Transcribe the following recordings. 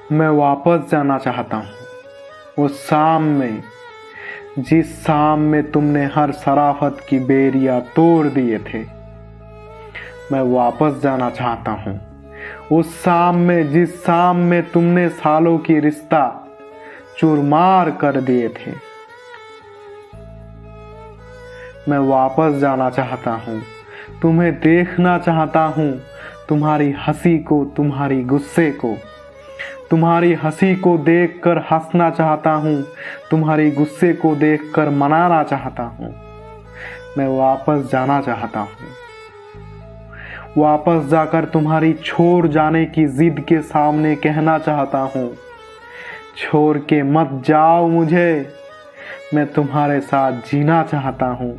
मैं वापस जाना चाहता हूँ उस शाम में, जिस शाम में तुमने हर शराफत की बेरिया तोड़ दिए थे। मैं वापस जाना चाहता हूँ उस शाम में, जिस शाम में तुमने सालों की रिश्ता चूरमार कर दिए थे। मैं वापस जाना चाहता हूँ, तुम्हें देखना चाहता हूँ, तुम्हारी हंसी को, तुम्हारी गुस्से को, तुम्हारी हंसी को देखकर हंसना चाहता हूँ, तुम्हारी गुस्से को देखकर मनाना चाहता हूँ। मैं वापस जाना चाहता हूँ, वापस जाकर तुम्हारी छोड़ जाने की जिद के सामने कहना चाहता हूँ, छोड़ के मत जाओ मुझे, मैं तुम्हारे साथ जीना चाहता हूँ।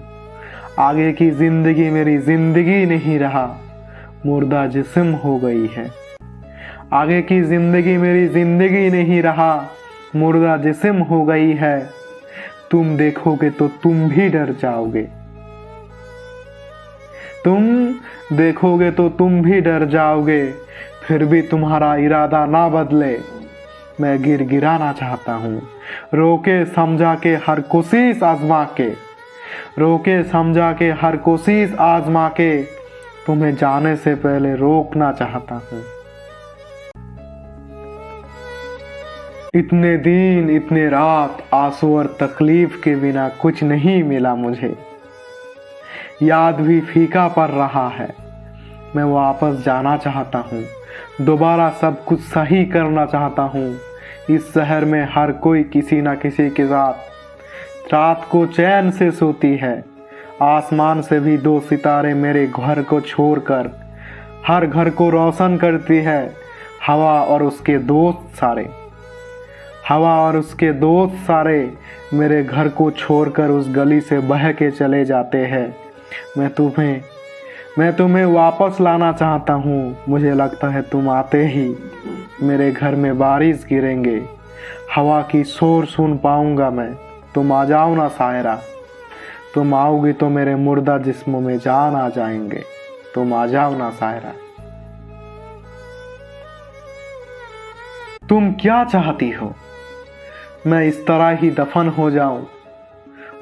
आगे की जिंदगी मेरी जिंदगी नहीं रहा, मुर्दा जिस्म हो गई है। आगे की जिंदगी मेरी जिंदगी नहीं रहा, मुर्दा जिस्म हो गई है। तुम देखोगे तो तुम भी डर जाओगे, तुम देखोगे तो तुम भी डर जाओगे, फिर भी तुम्हारा इरादा ना बदले। मैं गिड़गिड़ाना चाहता हूँ, रोके समझा के हर कोशिश आजमा के, रोके समझा के हर कोशिश आजमा के, तुम्हें जाने से पहले रोकना चाहता हूँ। इतने दिन, इतने रात आंसू और तकलीफ के बिना कुछ नहीं मिला मुझे, याद भी फीका पड़ रहा है। मैं वापस जाना चाहता हूँ, दोबारा सब कुछ सही करना चाहता हूँ। इस शहर में हर कोई किसी न किसी के साथ रात को चैन से सोती है। आसमान से भी 2 सितारे मेरे घर को छोड़कर हर घर को रोशन करती है। हवा और उसके दोस्त सारे मेरे घर को छोड़कर उस गली से बह के चले जाते हैं। मैं तुम्हें वापस लाना चाहता हूँ। मुझे लगता है तुम आते ही मेरे घर में बारिश गिरेंगे, हवा की शोर सुन पाऊंगा मैं। तुम आ जाओ ना सायरा, तुम आओगी तो मेरे मुर्दा जिस्म में जान आ जाएंगे। तुम आ जाओ ना सायरा। तुम क्या चाहती हो, मैं इस तरह ही दफन हो जाऊं,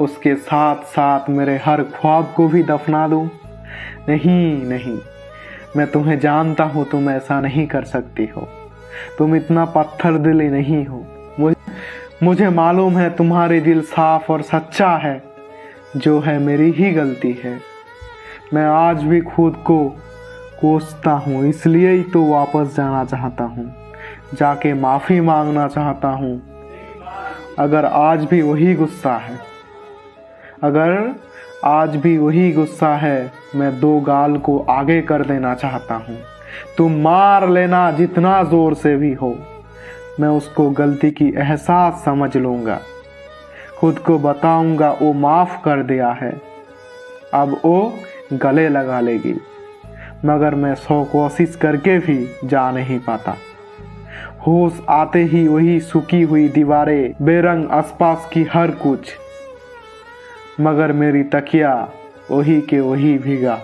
उसके साथ साथ मेरे हर ख्वाब को भी दफना दूं? नहीं, मैं तुम्हें जानता हूं, तुम ऐसा नहीं कर सकती हो। तुम इतना पत्थर दिली नहीं हो। मुझे मालूम है तुम्हारी दिल साफ और सच्चा है, जो है मेरी ही गलती है। मैं आज भी खुद को कोसता हूँ, इसलिए ही तो वापस जाना चाहता हूँ, जाके माफ़ी मांगना चाहता हूँ। अगर आज भी वही गुस्सा है, मैं 2 गाल को आगे कर देना चाहता हूँ। तुम मार लेना जितना ज़ोर से भी हो, मैं उसको गलती की एहसास समझ लूँगा। खुद को बताऊँगा वो माफ़ कर दिया है, अब वो गले लगा लेगी। मगर मैं 100 कोशिश करके भी जा नहीं पाता। होश आते ही वही सूखी हुई दीवारें, बेरंग आसपास की हर कुछ, मगर मेरी तकिया वही के वही भीगा।